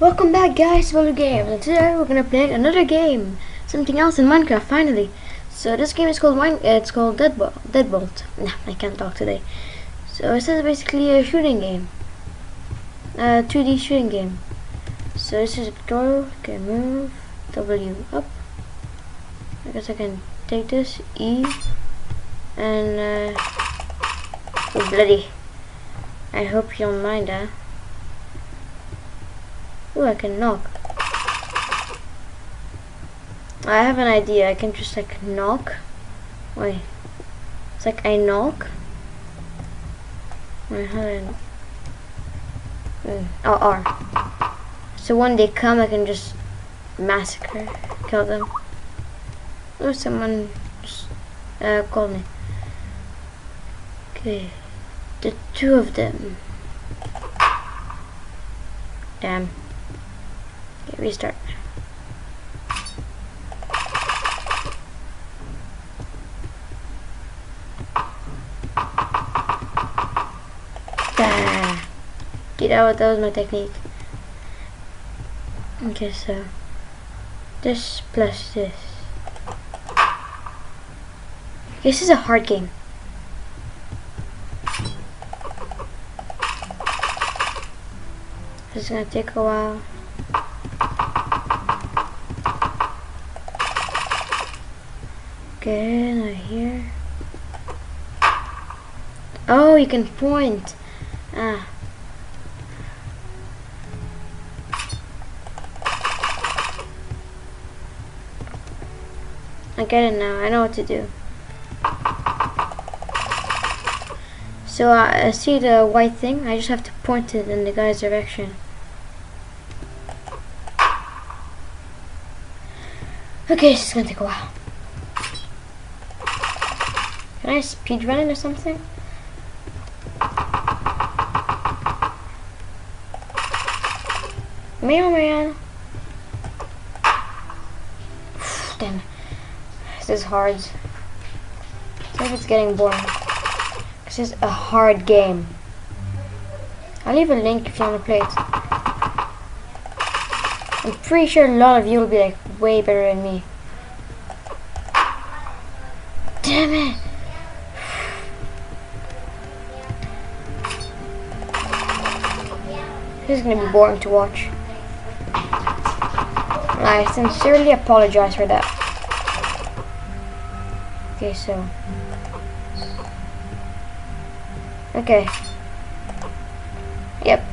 Welcome back, guys, to Deadbolt Games, and today we're gonna play another game, something else in Minecraft. Finally, so this game is called Deadbolt. Deadbolt. Nah, I can't talk today. So this is basically a shooting game, 2D shooting game. So this is a tutorial. Okay, move W up. I guess I can take this E and oh, bloody. I hope you don't mind that. Ooh, I can knock. I have an idea. I can just like knock. Wait. It's like I knock. Wait, how do I... Oh, R. So when they come, I can just massacre, kill them. Or someone just called me. Okay. The two of them. Damn. Okay, restart. Okay, that was my technique. Okay, so this plus this. This is a hard game. This is gonna take a while. Okay, now here. Oh, you can point. Ah. I get it now. I know what to do. So I see the white thing. I just have to point it in the guy's direction. Okay, this is gonna take a while. Can I speedrun it or something? Meow man. Damn. This is hard. See if it's getting boring. This is a hard game. I'll leave a link if you want to play it. I'm pretty sure a lot of you will be like way better than me. Damn it! This is gonna be boring to watch. I sincerely apologize for that. Okay, so. Okay. Yep.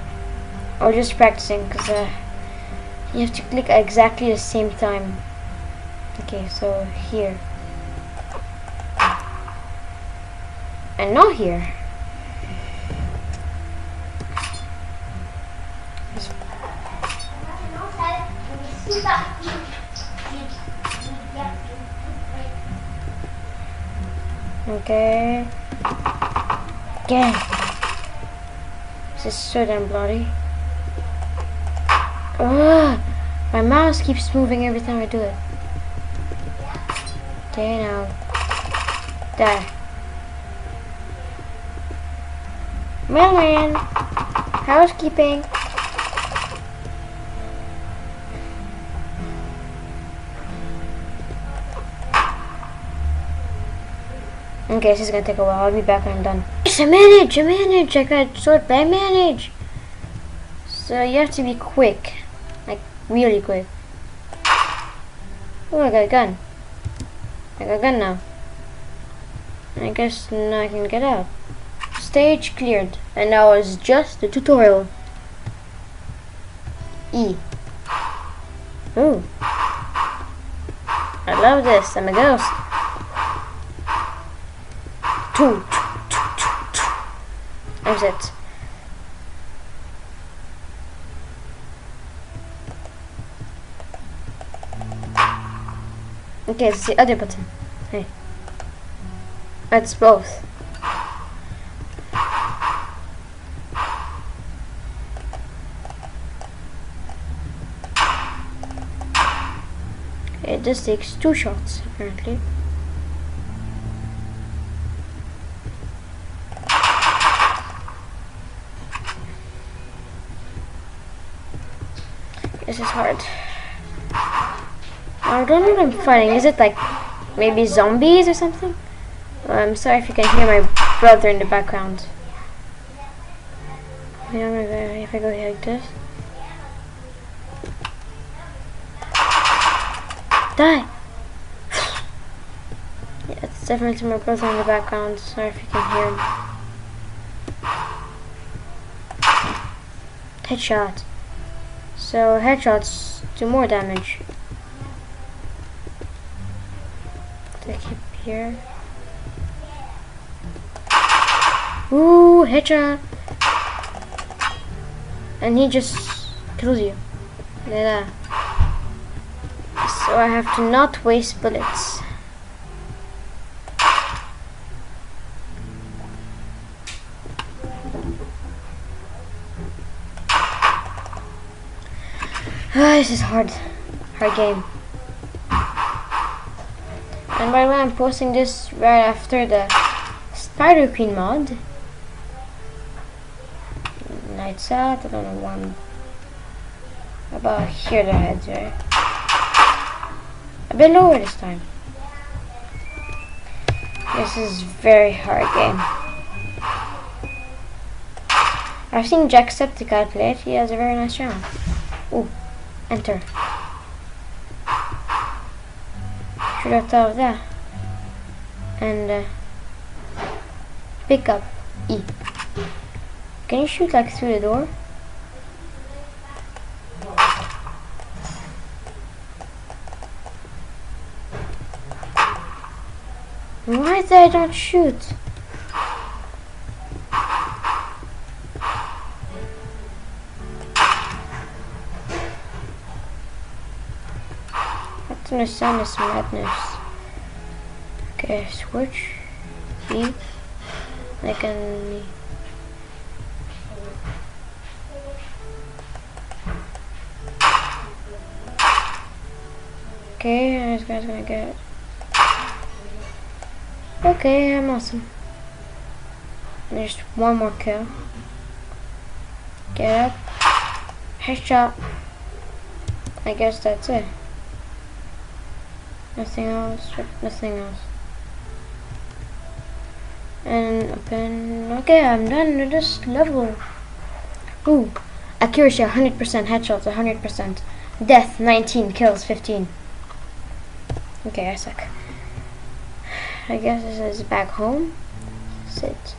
I was just practicing because you have to click at exactly the same time. Okay, so here. And not here. Okay. Again. This is so damn bloody. Ugh. My mouse keeps moving every time I do it. Okay, now. Die. Mailman. Housekeeping. Okay, this is gonna take a while. I'll be back when I'm done. Yes, I manage! I got sort, but I manage! So you have to be quick. Like, really quick. Oh, I got a gun. I got a gun now. I guess now I can get out. Stage cleared. And now it's just the tutorial. E. Ooh. I love this. I'm a ghost. Exit. Okay, it's the other button. Hey. That's both. It just takes 2 shots, apparently. This is hard. I don't know what I'm fighting. Is it like maybe zombies or something? I'm sorry if you can hear my brother in the background. Yeah, if I go here like this. Die! Yeah, it's definitely my brother in the background. Sorry if you can hear him. Headshot. So headshots do more damage. I keep here. Ooh, headshot! And he just kills you. Like that. So I have to not waste bullets. This is hard game. And by the way, I'm posting this right after the Spider Queen mod. Lights out. I don't know one. About here, the heads, right? A bit lower this time. This is very hard game. I've seen Jacksepticeye play it. He has a very nice channel. Ooh, enter. Should have thought of that. And pick up E. Can you shoot like through the door? Why did I not shoot? I don't understand this madness. Okay, switch. E. I can. Okay, this guy's gonna get it. Okay, I'm awesome. There's one more kill. Get up. Headshot. I guess that's it. Nothing else. Nothing else. And open. Okay, I'm done with this level. Ooh. Accuracy 100%. Headshots 100%. Death 19. Kills 15. Okay, I suck. I guess this is back home. Sit.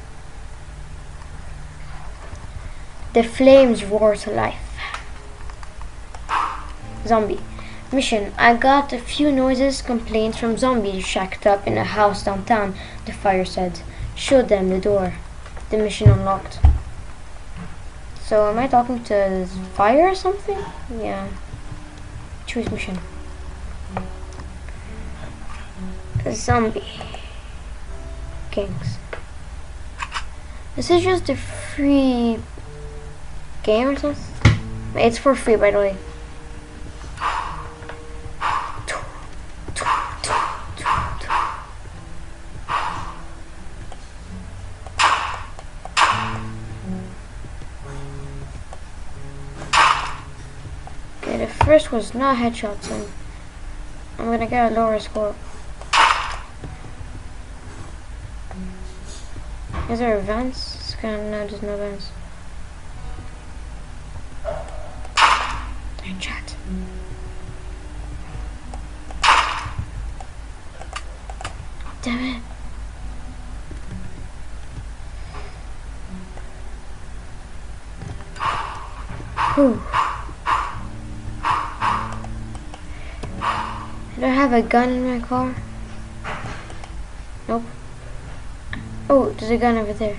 The flames roar to life. Zombie. Mission. I got a few noises, complaints from zombies shacked up in a house downtown, the fire said. Showed them the door. The mission unlocked. So am I talking to fire or something? Yeah. Choose mission. A zombie. Kings. This is just a free game or something? It's for free, by the way. Okay, the first was not headshots, and I'm gonna get a lower score. Is there vents? It's kinda, no, there's no vents. Don't chat. Damn it. Whew. Did I have a gun in my car? Nope. Oh, there's a gun over there.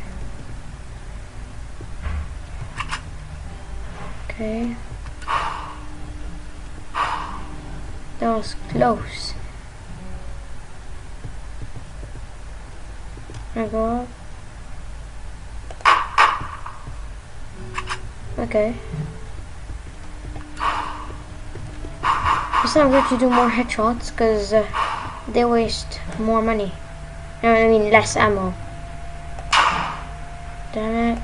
Okay. That was close. Can I go up? Okay. It's not good to do more headshots because they waste more money. No, I mean less ammo. Damn it.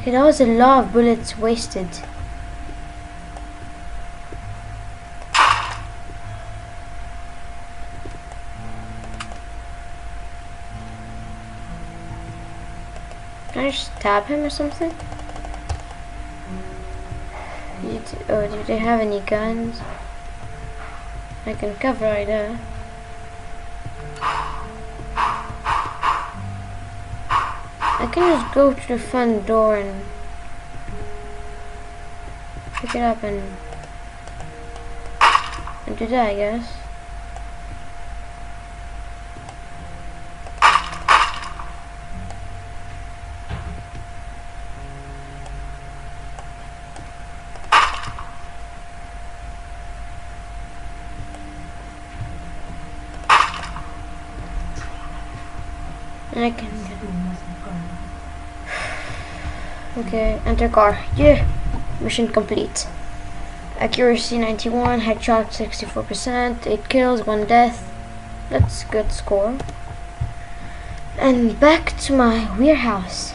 Okay, that was a lot of bullets wasted. Can I just stab him or something? Oh, do they have any guns? I can cover right there. I can just go to the front door and pick it up and do that, I guess. And I can get... Okay, enter car. Yeah! Mission complete. Accuracy 91, headshot 64%, 8 kills, 1 death. That's a good score. And back to my warehouse.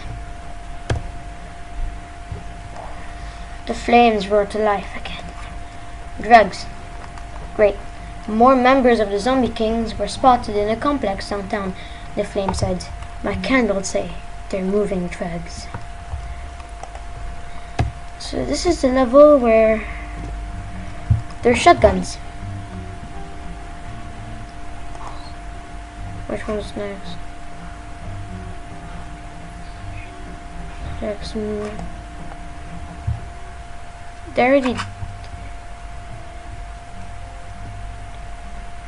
The flames roar to life again. Drugs. Great. More members of the Zombie Kings were spotted in a complex downtown, the flame said. My candles say they're moving drugs. So this is the level where there's shotguns. Which one's next? Next move. They already...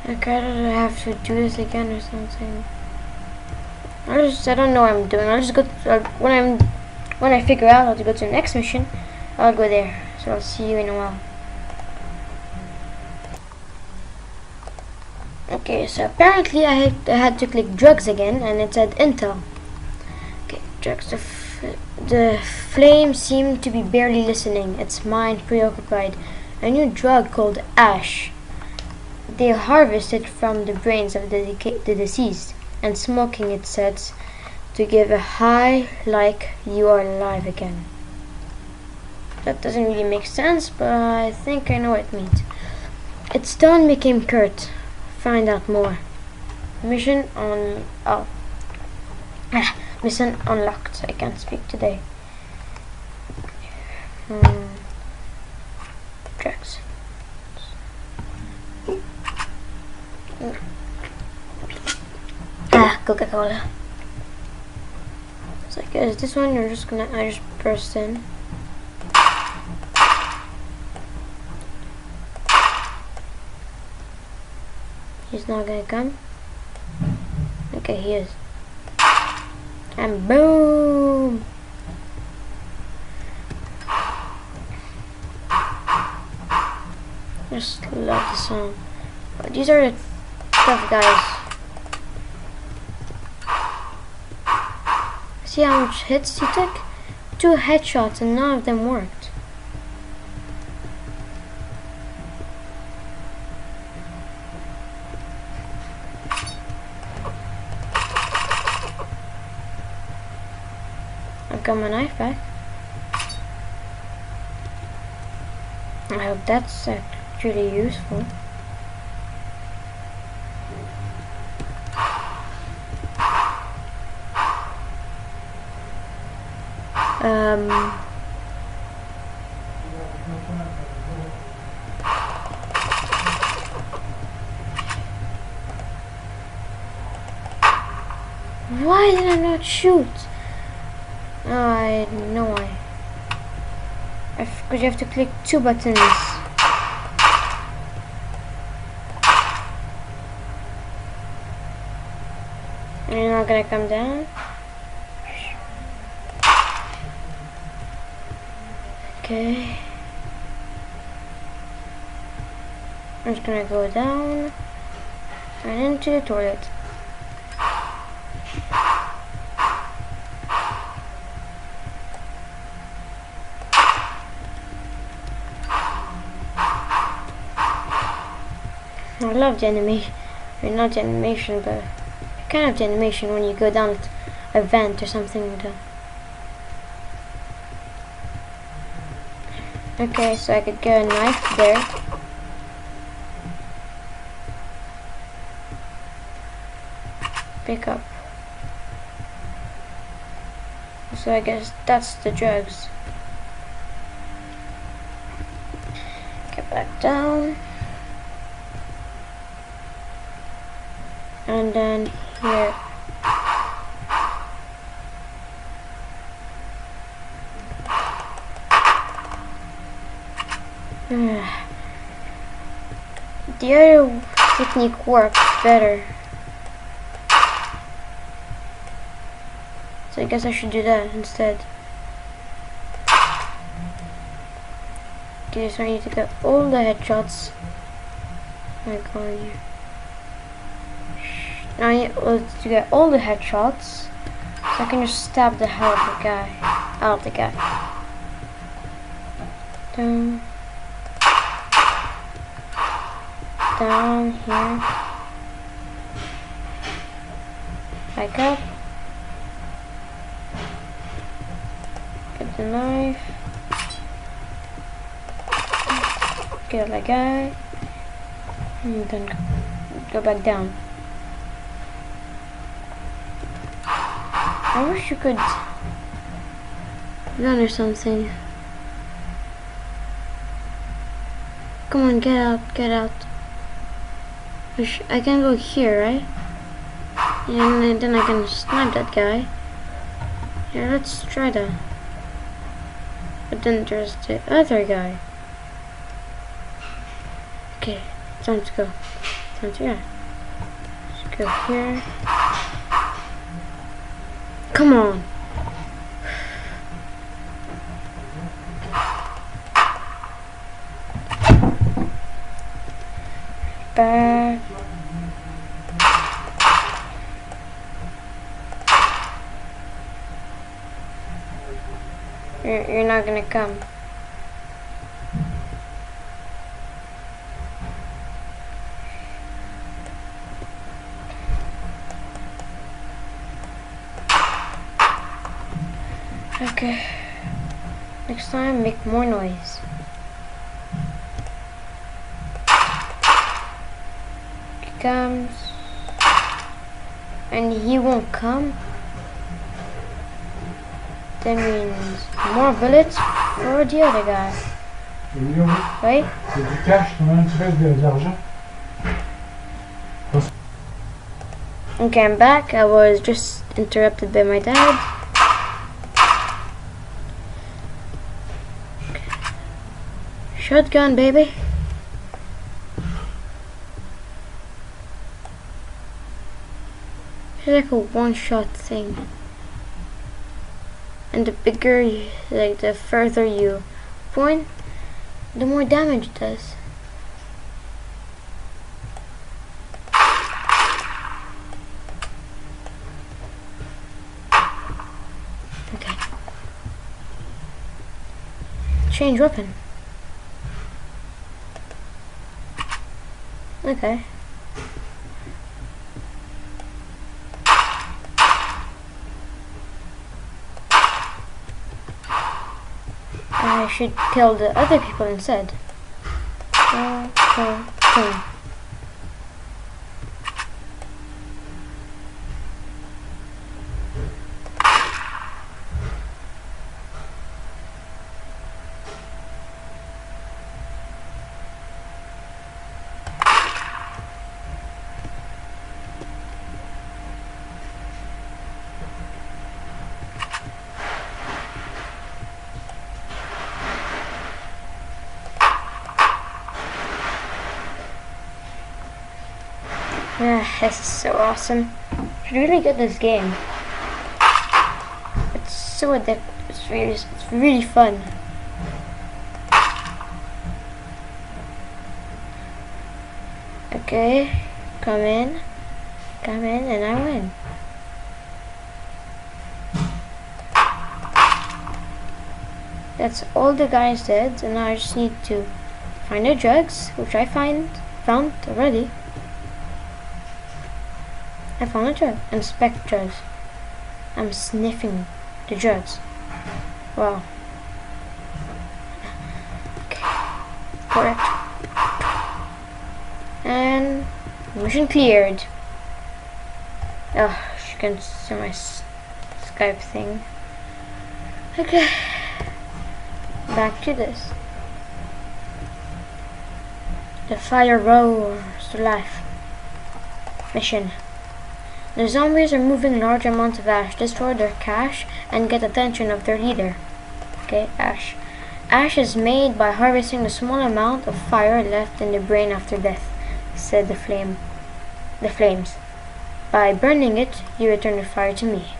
Okay, I have to do this again or something. I don't know what I'm doing. I'll just go when I figure out how to go to the next mission, I'll go there. So I'll see you in a while. Okay, so apparently I had to click drugs again, and it said Intel. Okay, drugs. The flame seemed to be barely listening, its mind preoccupied. A new drug called ash. They harvest it from the brains of the deceased, and smoking it sets to give a high like you are alive again. That doesn't really make sense, but I think I know what it means. Its tone became curt. Find out more. Mission on... oh. Mission unlocked. I can't speak today. Drugs. Coca-Cola. It's like, is this one you're just gonna... I just pressed in. He's not gonna come. Okay, he is. And boom! Just love the song. But these are the tough guys. See how much hits he took? 2 headshots and none of them worked. I've got my knife back. I hope that's actually useful. Why did I not shoot? Oh, I know why. Because you have to click 2 buttons. And you're not gonna come down? Okay. I'm just gonna go down and into the toilet. I love the animation, not the animation, but kind of the animation when you go down a vent or something like that. Okay, so I could get a knife there. Pick up. So I guess that's the drugs. Get back down. And then here. The other technique works better. So I guess I should do that instead. Okay, so I need to get all the headshots. Oh my god, here. Now I need to get all the headshots, so I can just stab the hell out of the guy. Down. Down here. Back up. Get the knife. Kill that guy. And then go back down. I wish you could run or something. Come on, get out, get out. I can go here, right? And then I can snipe that guy. Yeah, let's try that. But then there's the other guy. Okay, time to go. Time to, yeah. Let's go here. Come on. Back. You're not gonna come. Okay. Next time, make more noise. He comes. And he won't come. That means more bullets for the other guy. Right? Okay, I'm back. I was just interrupted by my dad. Shotgun, baby. It's like a one-shot thing. And the bigger, like the further you point, the more damage it does. Okay. Change weapon. Okay. I should kill the other people instead. This is so awesome. I should really get this game. It's so addictive. It's really fun. Okay, come in, and I win. That's all the guys did, and now I just need to find the drugs, which I found already. I found a drug. Inspect drugs. I'm sniffing the drugs. Wow. for it. And mission cleared. Oh, you can see my Skype thing. Okay, back to this. The fire roars to life. Mission. The zombies are moving large amounts of ash, destroy their cache, and get attention of their leader. Okay, ash. Ash is made by harvesting the small amount of fire left in the brain after death, said the flames. By burning it, you return the fire to me.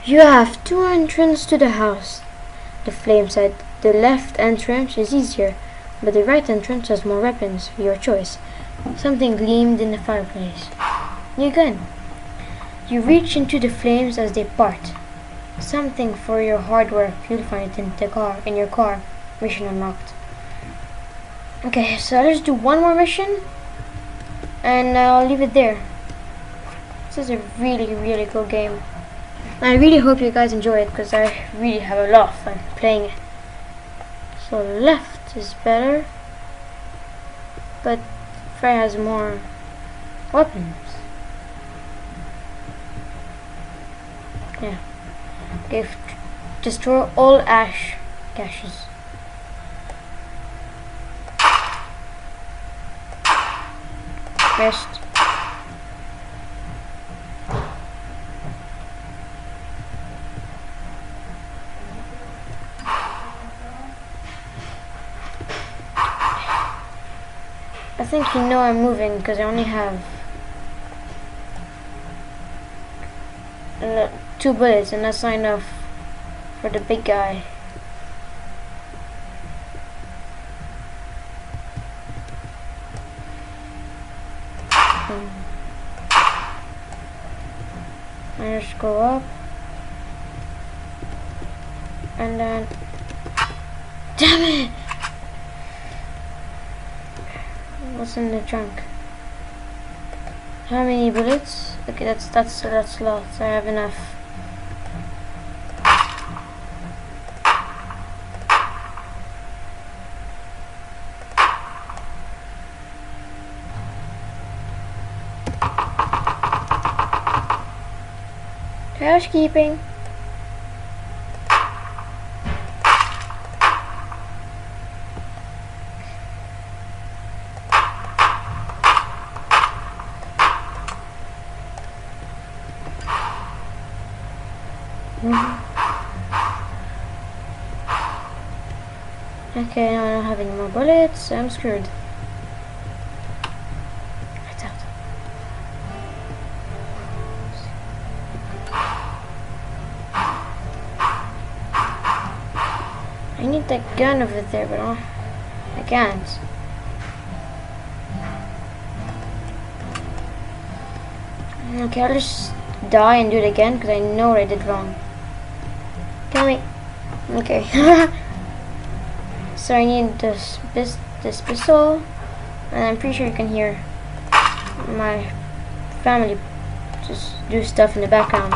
You have 2 entrances to the house, the flame said. The left entrance is easier, but the right entrance has more weapons, your choice. Something gleamed in the fireplace. New gun. You reach into the flames as they part. Something for your hard work. You'll find it in your car. Mission unlocked. Okay, so let's do one more mission, and I'll leave it there. This is a really, really cool game. I really hope you guys enjoy it, because I really have a lot of fun playing it. So left is better, but Frey has more weapons. Yeah. Okay, destroy all ash caches. Missed. I think you know I'm moving because I only have 2 bullets, and that's not enough for the big guy. I just go up, and then, damn it! What's in the trunk? How many bullets? Okay, that's lots. I have enough. Housekeeping. Okay, now I don't have any more bullets, so I'm screwed. Lights out. I need that gun over there, but I can't. Okay, I'll just die and do it again, because I know what I did wrong. Kill me. Okay. So I need this pistol, and I'm pretty sure you can hear my family just do stuff in the background.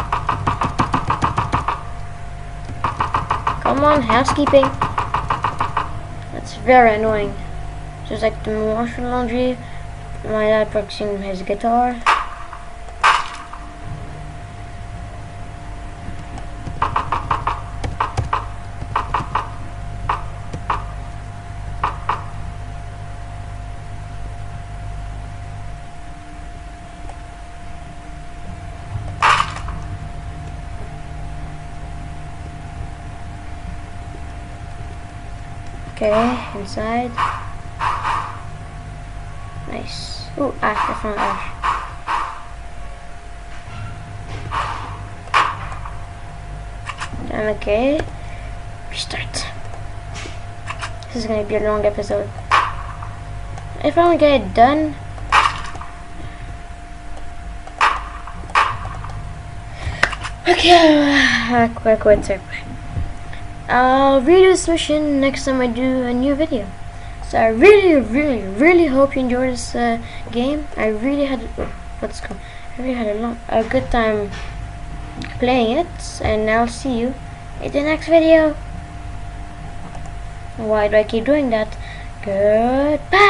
Come on, housekeeping. That's very annoying. Just like the washer laundry, my dad practicing his guitar. Okay, inside. Nice. Ooh, ash, I found ash. I'm okay. Restart. This is gonna be a long episode. If I don't get it done, okay, quit. I'll redo this mission next time I do a new video. So I really hope you enjoyed this game. I really had a good time playing it, and I'll see you in the next video. Why do I keep doing that? Goodbye.